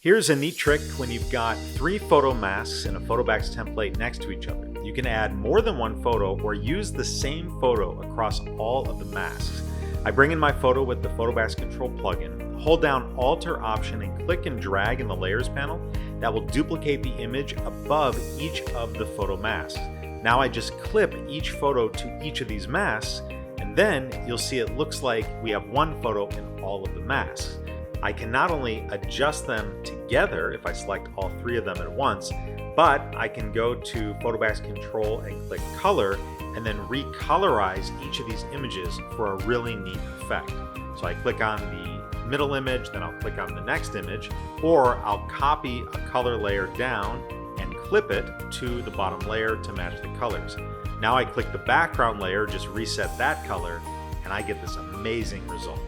Here's a neat trick when you've got 3 photo masks in a Photobacks template next to each other. You can add more than one photo or use the same photo across all of the masks. I bring in my photo with the Photobacks Control plugin, hold down Alt or Option and click and drag in the Layers panel. That will duplicate the image above each of the photo masks. Now I just clip each photo to each of these masks, and then you'll see it looks like we have one photo in all of the masks. I can not only adjust them together if I select all 3 of them at once, but I can go to Photobacks Control and click Color, and then recolorize each of these images for a really neat effect. So I click on the middle image, then I'll click on the next image, or I'll copy a color layer down and clip it to the bottom layer to match the colors. Now I click the background layer, just reset that color, and I get this amazing result.